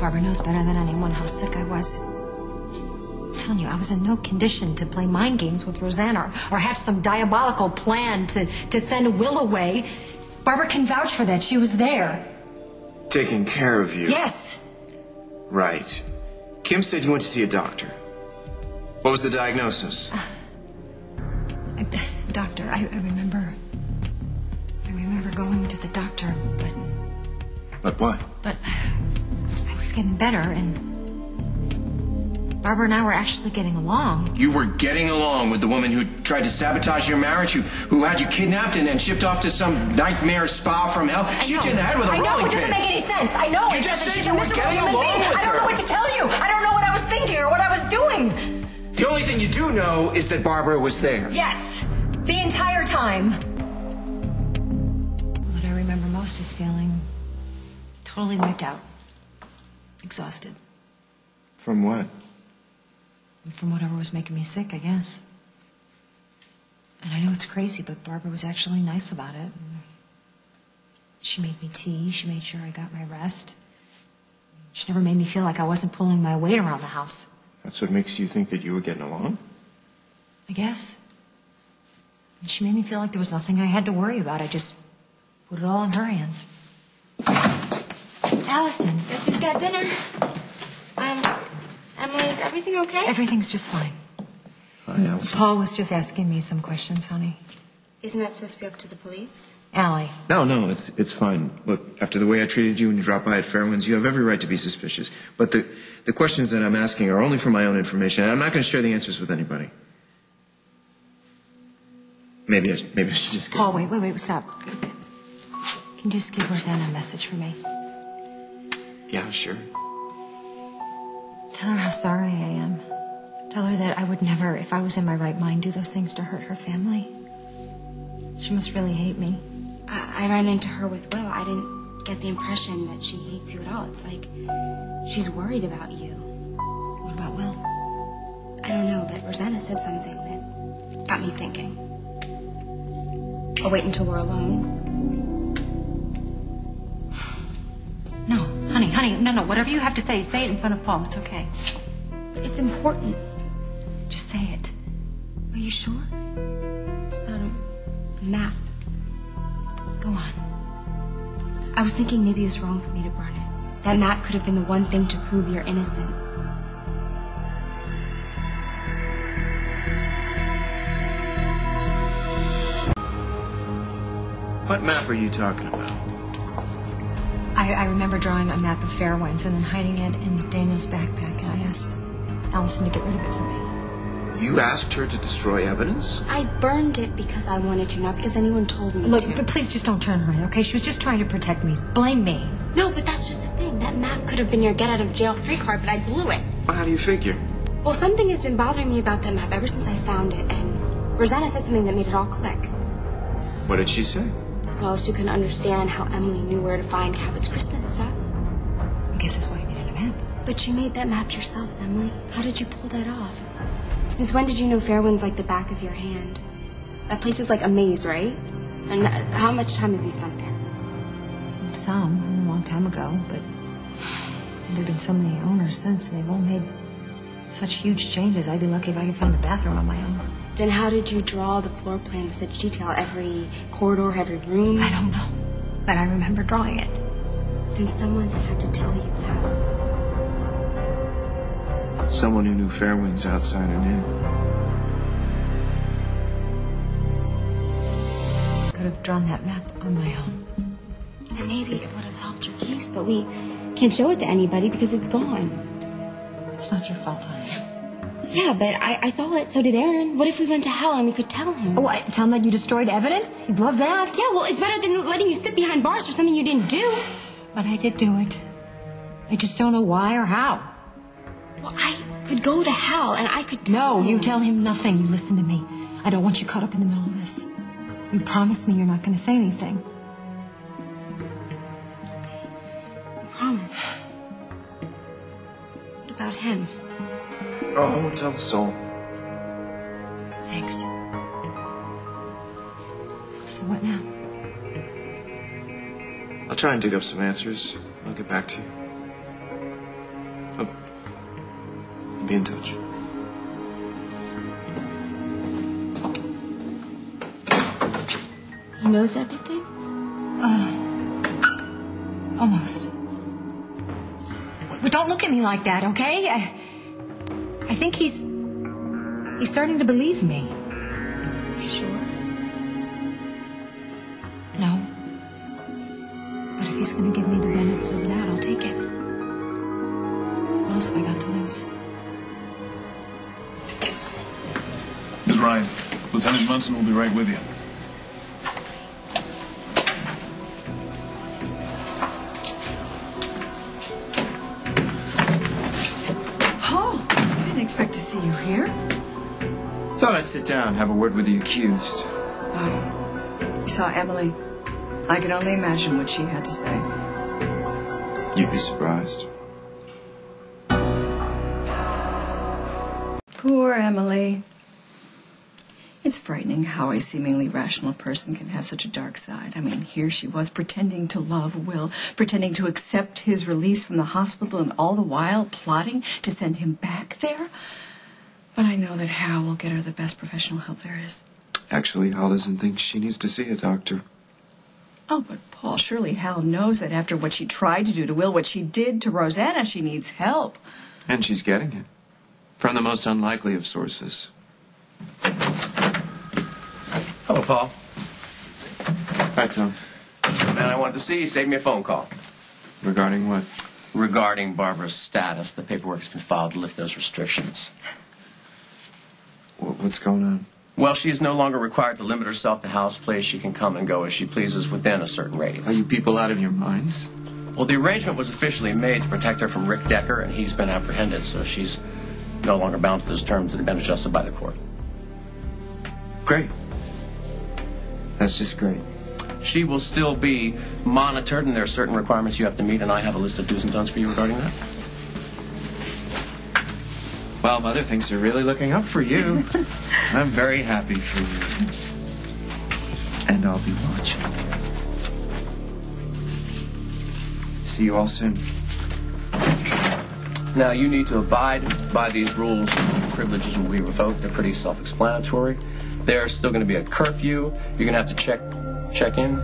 Barbara knows better than anyone how sick I was. I'm telling you, I was in no condition to play mind games with Rosanna or have some diabolical plan to send Will away. Barbara can vouch for that. She was there. Taking care of you? Yes. Right. Kim said you went to see a doctor. What was the diagnosis? Doctor, I remember going to the doctor, but... But what? But I was getting better, and Barbara and I were actually getting along. You were getting along with the woman who tried to sabotage your marriage, who had you kidnapped and shipped off to some nightmare spa from hell? Shoot you in the head with a rolling pin. I know, it doesn't make any sense. I know. You just said you were getting along with her. I don't know what to tell you. I don't know what I was thinking or what I was doing. The only thing you do know is that Barbara was there. Yes, the entire time. What I remember most is feeling totally wiped out, exhausted. From what? From whatever was making me sick, I guess. And I know it's crazy, but Barbara was actually nice about it. She made me tea. She made sure I got my rest. She never made me feel like I wasn't pulling my weight around the house. That's what makes you think that you were getting along? I guess. And she made me feel like there was nothing I had to worry about. I just put it all in her hands. Allison, guess who's got dinner? Emily, is everything okay? Everything's just fine. Hi, Allison. Paul was just asking me some questions, honey. Isn't that supposed to be up to the police? Allie. No, it's fine. Look, after the way I treated you when you dropped by at Fairwinds, you have every right to be suspicious. But the questions that I'm asking are only for my own information, and I'm not going to share the answers with anybody. Maybe I should just go. Paul, wait, stop. Can you just give Rosanna a message for me? Yeah, sure. Tell her how sorry I am. Tell her that I would never, if I was in my right mind, do those things to hurt her family. She must really hate me. I ran into her with Will. I didn't get the impression that she hates you at all. It's like she's worried about you. What about Will? I don't know, but Rosanna said something that got me thinking. I'll wait until we're alone. No, honey, no. Whatever you have to say it in front of Paul. It's okay. It's important. Just say it. Are you sure? It's about a map. Go on. I was thinking maybe it's wrong for me to burn it. That map could have been the one thing to prove you're innocent. What map are you talking about? I remember drawing a map of Fairwinds and then hiding it in Daniel's backpack, and I asked Allison to get rid of it for me. You asked her to destroy evidence? I burned it because I wanted to, not because anyone told me to. Look, but please just don't turn her in, okay? She was just trying to protect me. Blame me. No, but that's just the thing. That map could have been your get-out-of-jail-free card, but I blew it. Well, how do you figure? Well, something has been bothering me about that map ever since I found it, and Rosanna said something that made it all click. What did she say? Well, she couldn't understand how Emily knew where to find Cabot's Christmas stuff. I guess that's why you needed a map. But you made that map yourself, Emily. How did you pull that off? Since when did you know Fairwind's like the back of your hand? That place is like a maze, right? And how much time have you spent there? Some, a long time ago, but there have been so many owners since, and they've all made such huge changes. I'd be lucky if I could find the bathroom on my own. Then how did you draw the floor plan with such detail? Every corridor, every room? I don't know, but I remember drawing it. Then someone had to tell you how. Someone who knew Fairwinds outside and in. I could have drawn that map on my own. And maybe it would have helped your case, but we can't show it to anybody because it's gone. It's not your fault, honey. Yeah, but I saw it, so did Aaron. What if we went to hell and we could tell him? Oh, tell him that you destroyed evidence? He'd love that. Yeah, well, it's better than letting you sit behind bars for something you didn't do. But I did do it. I just don't know why or how. Well, I could go to hell and I could tell him. No, you tell him nothing. You listen to me. I don't want you caught up in the middle of this. You promise me you're not going to say anything. Okay, I promise. What about him? Oh, I won't tell the soul. Thanks. So what now? I'll try and dig up some answers. I'll get back to you. be in touch. He knows everything? Almost. Well, don't look at me like that, okay? I think he's starting to believe me. You sure? No. But if he's going to give me the benefit of the doubt, I'll take it. What else have I got to lose? Ms. Ryan, Lieutenant Munson will be right with you. Oh, I didn't expect to see you here. Thought I'd sit down and have a word with the accused. Oh, you saw Emily. I can only imagine what she had to say. You'd be surprised. Poor Emily. It's frightening how a seemingly rational person can have such a dark side. I mean, here she was pretending to love Will, pretending to accept his release from the hospital, and all the while plotting to send him back there. But I know that Hal will get her the best professional help there is. Actually, Hal doesn't think she needs to see a doctor. Oh, but Paul, surely Hal knows that after what she tried to do to Will, what she did to Rosanna, she needs help. And she's getting it. From the most unlikely of sources. Hello, Paul. Hi, Tom. Just the man I wanted to see. Save me a phone call. Regarding what? Regarding Barbara's status, the paperwork has been filed to lift those restrictions. What's going on? Well, she is no longer required to limit herself to house plays. She can come and go as she pleases within a certain radius. Are you people out of your minds? Well, the arrangement was officially made to protect her from Rick Decker, and he's been apprehended, so she's no longer bound to those terms that have been adjusted by the court. Great. That's just great. She will still be monitored, and there are certain requirements you have to meet, and I have a list of do's and don'ts for you regarding that. Well, Mother thinks you're really looking up for you. I'm very happy for you. And I'll be watching. See you all soon. Now, you need to abide by these rules. Privileges will be revoked. They're pretty self-explanatory. There's still going to be a curfew. You're going to have to check in